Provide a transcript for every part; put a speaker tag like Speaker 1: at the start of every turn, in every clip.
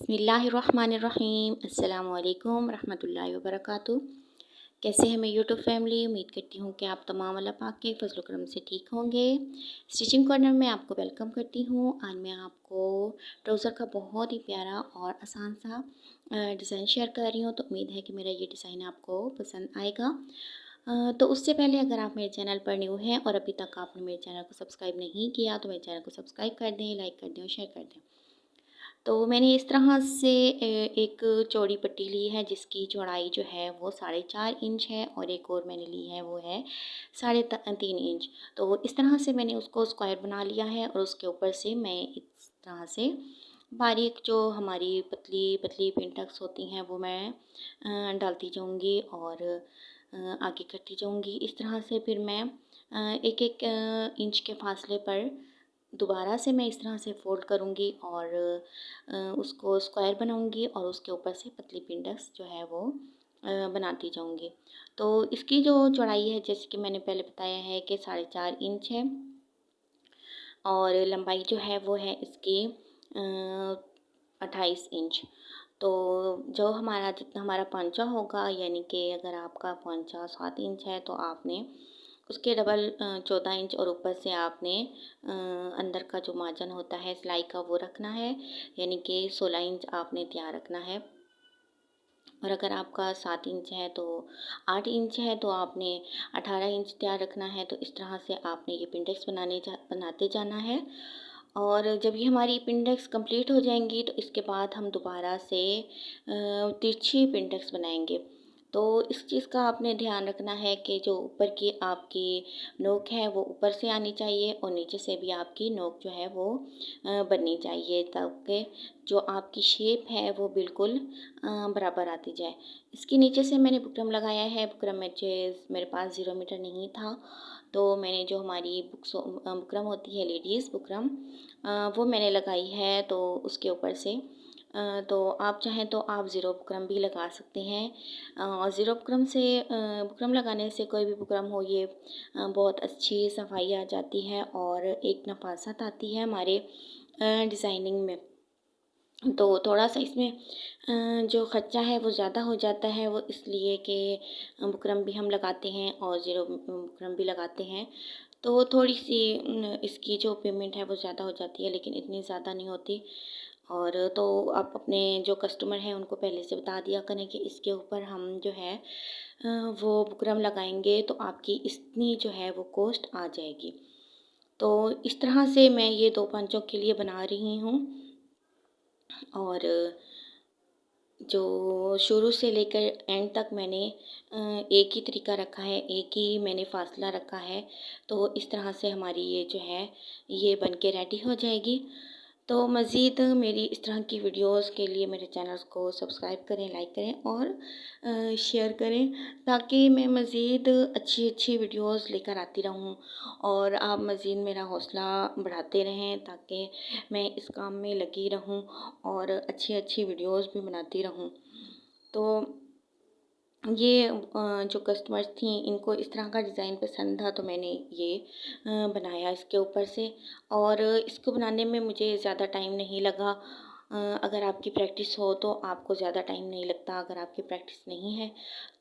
Speaker 1: बिस्मिल्लाहिर्रहमानिर्रहीम। अस्सलामु अलैकुम रहमतुल्लाहि व बरकातुहू। कैसे हैं मेरी यूट्यूब फैमिली? उम्मीद करती हूँ कि आप तमाम अल्लाह पाक के फजल करम से ठीक होंगे। स्टिचिंग कॉर्नर में आपको वेलकम करती हूँ। आज मैं आपको ट्राउज़र का बहुत ही प्यारा और आसान सा डिज़ाइन शेयर कर रही हूँ। तो उम्मीद है कि मेरा ये डिज़ाइन आपको पसंद आएगा। तो उससे पहले अगर आप मेरे चैनल पर न्यू हैं और अभी तक आपने मेरे चैनल को सब्सक्राइब नहीं किया तो मेरे चैनल को सब्सक्राइब कर दें, लाइक कर दें और शेयर कर दें। तो मैंने इस तरह से एक चौड़ी पट्टी ली है जिसकी चौड़ाई जो है वो 4.5 इंच है और एक और मैंने ली है वो है 3.5 इंच। तो इस तरह से मैंने उसको स्क्वायर बना लिया है और उसके ऊपर से मैं इस तरह से बारीक जो हमारी पतली पतली पिन टक्स होती हैं वो मैं डालती जाऊंगी और आगे करती जाऊंगी। इस तरह से फिर मैं एक एक इंच के फासले पर दोबारा से मैं इस तरह से फोल्ड करूँगी और उसको स्क्वायर बनाऊँगी और उसके ऊपर से पतली पिंडक्स जो है वो बनाती जाऊँगी। तो इसकी जो चौड़ाई है जैसे कि मैंने पहले बताया है कि 4.5 इंच है और लंबाई जो है वो है इसकी 28 इंच। तो जो हमारा जितना हमारा पांचा होगा यानी कि अगर आपका पांचा 7 इंच है तो आपने उसके डबल 14 इंच और ऊपर से आपने अंदर का जो मार्जिन होता है सिलाई का वो रखना है, यानी कि 16 इंच आपने तैयार रखना है। और अगर आपका 7 इंच है तो 8 इंच है तो आपने 18 इंच तैयार रखना है। तो इस तरह से आपने ये पिंडेक्स बनाते जाना है। और जब ये हमारी पिंडेक्स कंप्लीट हो जाएंगी तो इसके बाद हम दोबारा से तिरछी पिंडेक्स बनाएंगे। तो इस चीज़ का आपने ध्यान रखना है कि जो ऊपर की आपकी नोक है वो ऊपर से आनी चाहिए और नीचे से भी आपकी नोक जो है वो बननी चाहिए ताकि जो आपकी शेप है वो बिल्कुल बराबर आती जाए। इसके नीचे से मैंने बुकरम लगाया है। बुकरम में मेरे पास 0 मीटर नहीं था तो मैंने जो हमारी बुकरम होती है लेडीज़ बुकरम वो मैंने लगाई है। तो उसके ऊपर से तो आप चाहें तो आप ज़ीरो बुकरम भी लगा सकते हैं। और ज़ीरो बुकरम से बुकरम लगाने से कोई भी बुकरम हो ये बहुत अच्छी सफाई आ जाती है और एक नफासत आती है हमारे डिज़ाइनिंग में। तो थोड़ा सा इसमें जो ख़र्चा है वो ज़्यादा हो जाता है वो इसलिए कि बुकरम भी हम लगाते हैं और ज़ीरो बुकरम भी लगाते हैं। तो थोड़ी सी इसकी जो पेमेंट है वो ज़्यादा हो जाती है लेकिन इतनी ज़्यादा नहीं होती। और तो आप अपने जो कस्टमर हैं उनको पहले से बता दिया करें कि इसके ऊपर हम जो है वो बुकरम लगाएंगे तो आपकी इतनी जो है वो कॉस्ट आ जाएगी। तो इस तरह से मैं ये 2 पांचों के लिए बना रही हूँ। और जो शुरू से लेकर एंड तक मैंने एक ही तरीका रखा है, एक ही मैंने फासला रखा है। तो इस तरह से हमारी ये जो है ये बन के रेडी हो जाएगी। तो मज़ीद मेरी इस तरह की वीडियोस के लिए मेरे चैनल को सब्सक्राइब करें, लाइक करें और शेयर करें ताकि मैं मज़ीद अच्छी अच्छी वीडियोस लेकर आती रहूं और आप मज़ीद मेरा हौसला बढ़ाते रहें ताकि मैं इस काम में लगी रहूं और अच्छी अच्छी वीडियोस भी बनाती रहूं। तो ये जो कस्टमर्स थी इनको इस तरह का डिज़ाइन पसंद था तो मैंने ये बनाया इसके ऊपर से। और इसको बनाने में मुझे ज़्यादा टाइम नहीं लगा। अगर आपकी प्रैक्टिस हो तो आपको ज़्यादा टाइम नहीं लगता। अगर आपकी प्रैक्टिस नहीं है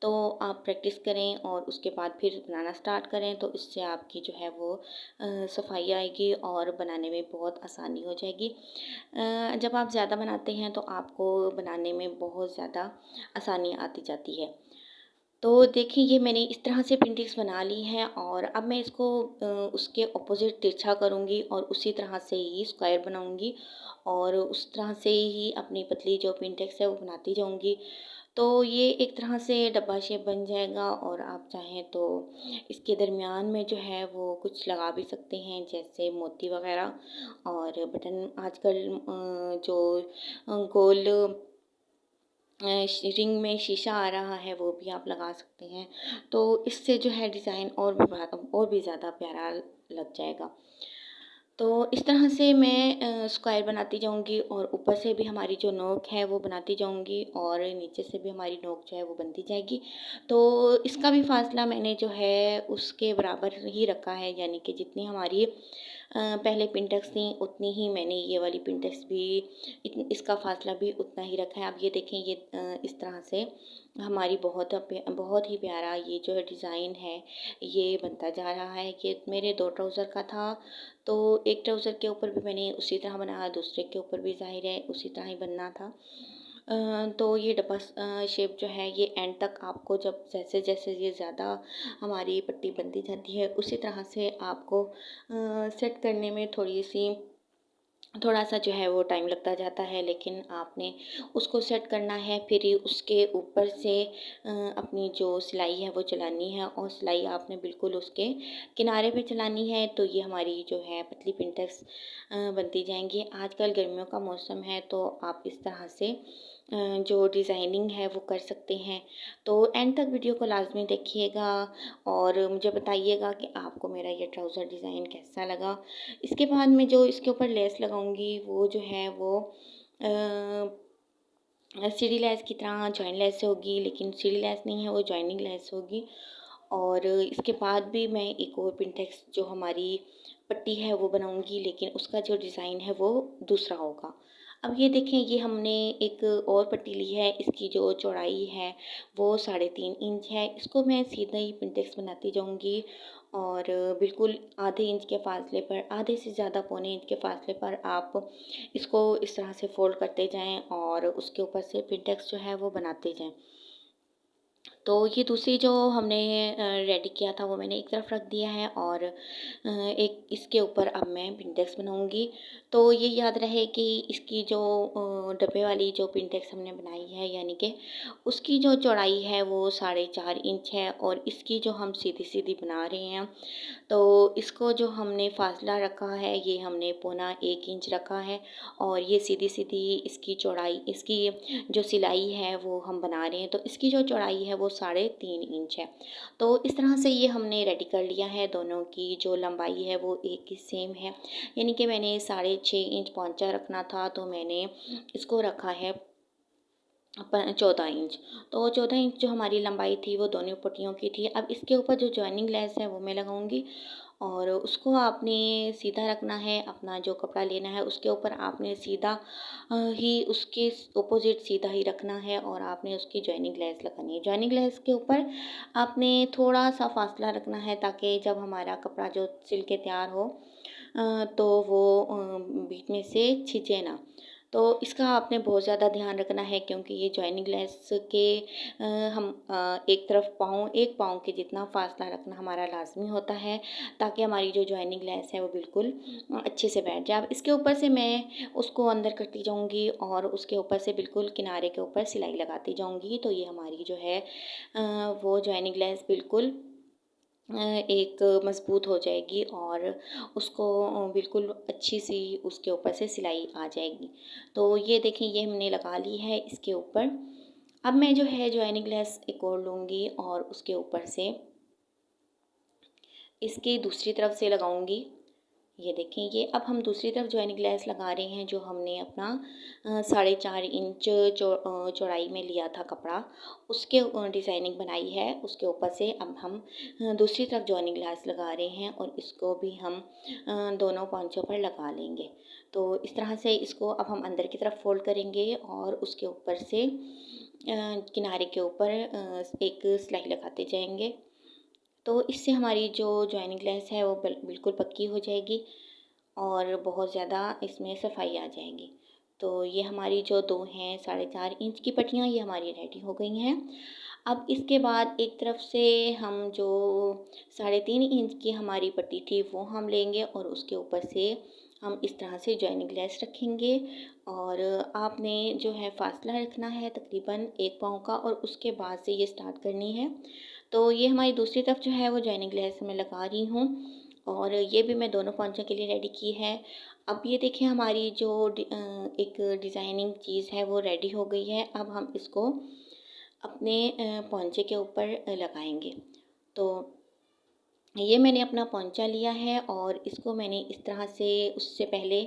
Speaker 1: तो आप प्रैक्टिस करें और उसके बाद फिर बनाना स्टार्ट करें तो इससे आपकी जो है वो सफाई आएगी और बनाने में बहुत आसानी हो जाएगी। जब आप ज़्यादा बनाते हैं तो आपको बनाने में बहुत ज़्यादा आसानी आती जाती है। तो देखिए ये मैंने इस तरह से पेंटिंग्स बना ली है और अब मैं इसको उसके ऑपोजिट तिरछा करूँगी और उसी तरह से ही स्क्वायर बनाऊँगी और उस तरह से ही अपनी पतली जो पेंटिंग्स है वो बनाती जाऊँगी। तो ये एक तरह से डब्बा शेप बन जाएगा और आप चाहें तो इसके दरमियान में जो है वो कुछ लगा भी सकते हैं जैसे मोती वगैरह और बटन। आजकल जो गोल रिंग में शीशा आ रहा है वो भी आप लगा सकते हैं। तो इससे जो है डिज़ाइन और भी ज़्यादा प्यारा लग जाएगा। तो इस तरह से मैं स्क्वायर बनाती जाऊंगी और ऊपर से भी हमारी जो नोक है वो बनाती जाऊंगी और नीचे से भी हमारी नोक जो है वो बनती जाएगी। तो इसका भी फासला मैंने जो है उसके बराबर ही रखा है यानी कि जितनी हमारी पहले पिन थी उतनी ही मैंने ये वाली पिन भी इसका फासला भी उतना ही रखा है। अब ये देखें, ये इस तरह से हमारी बहुत ही प्यारा ये जो डिज़ाइन है ये बनता जा रहा है। ये मेरे 2 ट्राउज़र का था, तो एक ट्राउज़र के ऊपर भी मैंने उसी तरह बनाया, दूसरे के ऊपर भी ज़ाहिर है उसी तरह ही बनना था। तो ये डब्बा शेप जो है ये एंड तक आपको जब जैसे-जैसे ये ज़्यादा हमारी पट्टी बनती जाती है, उसी तरह से आपको सेट करने में थोड़ा-सा जो है वो टाइम लगता जाता है, लेकिन आपने उसको सेट करना है। फिर ये उसके ऊपर से अपनी जो सिलाई है वो चलानी है, और सिलाई आपने बिल्कुल उसके किनारे पे चलानी है। तो ये हमारी जो है पतली पिंटेक्स बनती जाएँगी। आजकल गर्मियों का मौसम है, तो आप इस तरह से जो डिज़ाइनिंग है वो कर सकते हैं। तो एंड तक वीडियो को लाज़मी देखिएगा और मुझे बताइएगा कि आपको मेरा ये ट्राउज़र डिज़ाइन कैसा लगा। इसके बाद मैं जो इसके ऊपर लेस लगाऊंगी वो जो है वो सीढ़ी लेस की तरह जॉइन लेस होगी, लेकिन सीढ़ी लेस नहीं है, वो जॉइनिंग लेस होगी। और इसके बाद भी मैं एक और पिंटेक्स जो हमारी पट्टी है वो बनाऊंगी, लेकिन उसका जो डिज़ाइन है वो दूसरा होगा। अब ये देखें, ये हमने एक और पट्टी ली है, इसकी जो चौड़ाई है वो 3.5 इंच है। इसको मैं सीधा ही पिंटेक्स बनाती जाऊंगी, और बिल्कुल आधे इंच के फासले पर, आधे से ज़्यादा पौने इंच के फासले पर आप इसको इस तरह से फोल्ड करते जाएं और उसके ऊपर से पिंटेक्स जो है वो बनाते जाएं। तो ये दूसरी जो हमने रेडी किया था वो मैंने एक तरफ रख दिया है, और एक इसके ऊपर अब मैं पिंटेक्स बनाऊंगी। तो ये याद रहे कि इसकी जो डब्बे वाली जो पिंटेक्स हमने बनाई है, यानी कि उसकी जो चौड़ाई है वो 4.5 इंच है, और इसकी जो हम सीधी सीधी बना रहे हैं तो इसको जो हमने फासला रखा है ये हमने 1.25 इंच रखा है, और ये सीधी सीधी इसकी चौड़ाई, इसकी जो सिलाई है वो हम बना रहे हैं, तो इसकी जो चौड़ाई है वो 3.5 इंच है। तो इस तरह से ये हमने रेडी कर लिया है। दोनों की जो लंबाई है वो एक ही सेम है, यानी कि मैंने 6.5 इंच पौंचा रखना था, तो मैंने इसको रखा है 14 इंच। तो 14 इंच जो हमारी लंबाई थी वो दोनों पट्टियों की थी। अब इसके ऊपर जो जॉइनिंग लेस है वो मैं लगाऊंगी, और उसको आपने सीधा रखना है। अपना जो कपड़ा लेना है उसके ऊपर आपने सीधा ही उसके ऑपोजिट सीधा ही रखना है, और आपने उसकी जॉइनिंग लेस लगानी है। जॉइनिंग लेस के ऊपर आपने थोड़ा सा फासला रखना है, ताकि जब हमारा कपड़ा जो सिल के तैयार हो तो वो बीच में से छिंचे ना। तो इसका आपने बहुत ज़्यादा ध्यान रखना है, क्योंकि ये जॉइनिंग लेस के हम एक पाँव के जितना फासला रखना हमारा लाजमी होता है, ताकि हमारी जो जॉइनिंग लेस है वो बिल्कुल अच्छे से बैठ जाए। अब इसके ऊपर से मैं उसको अंदर करती जाऊंगी, और उसके ऊपर से बिल्कुल किनारे के ऊपर सिलाई लगाती जाऊंगी। तो ये हमारी जो है वो जॉइनिंग लेस बिल्कुल एक मज़बूत हो जाएगी, और उसको बिल्कुल अच्छी सी उसके ऊपर से सिलाई आ जाएगी। तो ये देखें, ये हमने लगा ली है इसके ऊपर। अब मैं जो है जॉइनिंग लेस एक और लूँगी, और उसके ऊपर से इसकी दूसरी तरफ से लगाऊंगी। ये देखें, ये अब हम दूसरी तरफ जॉइनिंग लेस लगा रहे हैं, जो हमने अपना 4.5 इंच चौड़ाई में लिया था कपड़ा, उसके डिज़ाइनिंग बनाई है। उसके ऊपर से अब हम दूसरी तरफ जॉइनिंग लेस लगा रहे हैं, और इसको भी हम दोनों पांचों पर लगा लेंगे। तो इस तरह से इसको अब हम अंदर की तरफ फोल्ड करेंगे, और उसके ऊपर से किनारे के ऊपर एक सिलाई लगाते जाएंगे। तो इससे हमारी जो जॉइनिंग लेस है वो बिल्कुल पक्की हो जाएगी, और बहुत ज़्यादा इसमें सफाई आ जाएगी। तो ये हमारी जो दो हैं 4.5 इंच की पट्टियाँ ये हमारी रेडी हो गई हैं। अब इसके बाद एक तरफ से हम जो 3.5 इंच की हमारी पट्टी थी वो हम लेंगे, और उसके ऊपर से हम इस तरह से जॉइनिंग लेस रखेंगे, और आपने जो है फासला रखना है तकरीबन 1 पाँव का, और उसके बाद से ये स्टार्ट करनी है। तो ये हमारी दूसरी तरफ जो है वो जॉइनिंग लेस मैं लगा रही हूँ, और ये भी मैं दोनों पोंचों के लिए रेडी की है। अब ये देखिए, हमारी जो एक डिज़ाइनिंग चीज़ है वो रेडी हो गई है। अब हम इसको अपने पोंचे के ऊपर लगाएंगे। तो ये मैंने अपना पोंचा लिया है, और इसको मैंने इस तरह से, उससे पहले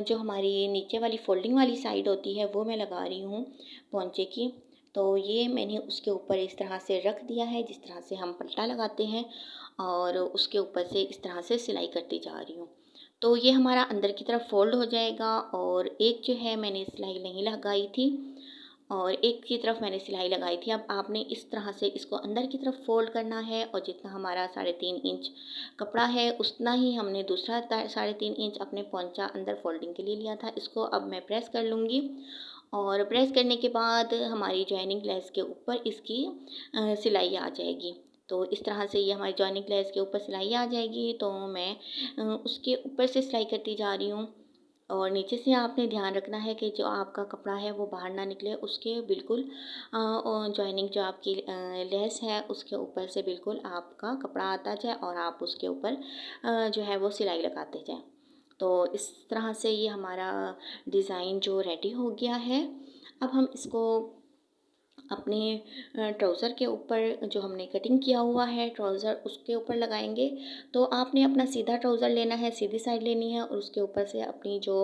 Speaker 1: जो हमारी नीचे वाली फोल्डिंग वाली साइड होती है वो मैं लगा रही हूँ पोंचे की। तो ये मैंने उसके ऊपर इस तरह से रख दिया है, जिस तरह से हम पल्टा लगाते हैं, और उसके ऊपर से इस तरह से सिलाई करती जा रही हूँ। तो ये हमारा अंदर की तरफ फ़ोल्ड हो जाएगा और एक जो है मैंने सिलाई नहीं लगाई थी और एक की तरफ मैंने सिलाई लगाई थी। अब आपने इस तरह से इसको अंदर की तरफ फ़ोल्ड करना है और जितना हमारा 3.5 इंच कपड़ा है उतना ही हमने दूसरा 3.5 इंच अपने पोंचा अंदर फ़ोल्डिंग के लिए लिया था। इसको अब मैं प्रेस कर लूँगी और प्रेस करने के बाद हमारी जॉइनिंग लेस के ऊपर इसकी सिलाई आ जाएगी। तो इस तरह से ये हमारी जॉइनिंग लेस के ऊपर सिलाई आ जाएगी, तो मैं उसके ऊपर से सिलाई करती जा रही हूँ और नीचे से आपने ध्यान रखना है कि जो आपका कपड़ा है वो बाहर ना निकले, उसके बिल्कुल जॉइनिंग जो आपकी लेस है उसके ऊपर से बिल्कुल आपका कपड़ा आता जाए और आप उसके ऊपर जो है वो सिलाई लगाते जाएँ। तो इस तरह से ये हमारा डिज़ाइन जो रेडी हो गया है। अब हम इसको अपने ट्राउज़र के ऊपर जो हमने कटिंग किया हुआ है ट्राउज़र उसके ऊपर लगाएंगे। तो आपने अपना सीधा ट्राउज़र लेना है, सीधी साइड लेनी है और उसके ऊपर से अपनी जो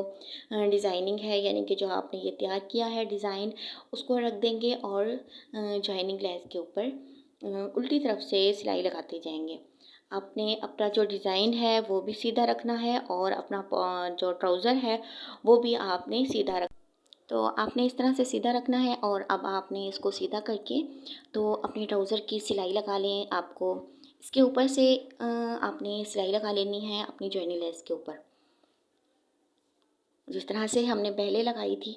Speaker 1: डिज़ाइनिंग है यानी कि जो आपने ये तैयार किया है डिज़ाइन उसको रख देंगे और जॉइनिंग लेस के ऊपर उल्टी तरफ से सिलाई लगाते जाएंगे। आपने अपना जो डिज़ाइन है वो भी सीधा रखना है और अपना जो ट्राउज़र है वो भी आपने सीधा रख तो आपने इस तरह से सीधा रखना है और अब आपने इसको सीधा करके तो अपने ट्राउज़र की सिलाई लगा लें। आपको इसके ऊपर से आपने सिलाई लगा लेनी है अपनी जॉइनिंग लेस के ऊपर, जिस तरह से हमने पहले लगाई थी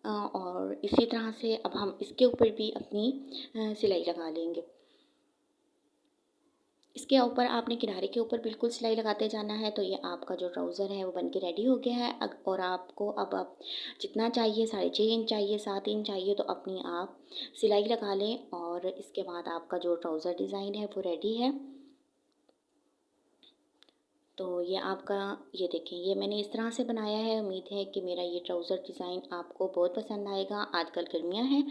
Speaker 1: और इसी तरह से अब हम इसके ऊपर भी अपनी सिलाई लगा लेंगे। इसके ऊपर आपने किनारे के ऊपर बिल्कुल सिलाई लगाते जाना है। तो ये आपका जो ट्राउज़र है वो बन के रेडी हो गया है। और आपको अब आप जितना चाहिए 6.5 इंच चाहिए, 7 इंच चाहिए तो अपनी आप सिलाई लगा लें और इसके बाद आपका जो ट्राउज़र डिज़ाइन है वो रेडी है। तो ये आपका, ये देखें ये मैंने इस तरह से बनाया है। उम्मीद है कि मेरा ये ट्राउज़र डिज़ाइन आपको बहुत पसंद आएगा। आजकल गर्मियाँ हैं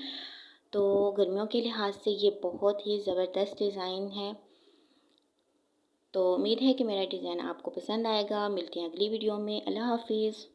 Speaker 1: तो गर्मियों के लिहाज से ये बहुत ही ज़बरदस्त डिज़ाइन है। तो उम्मीद है कि मेरा डिज़ाइन आपको पसंद आएगा। मिलते हैं अगली वीडियो में। अल्लाह हाफ़िज़।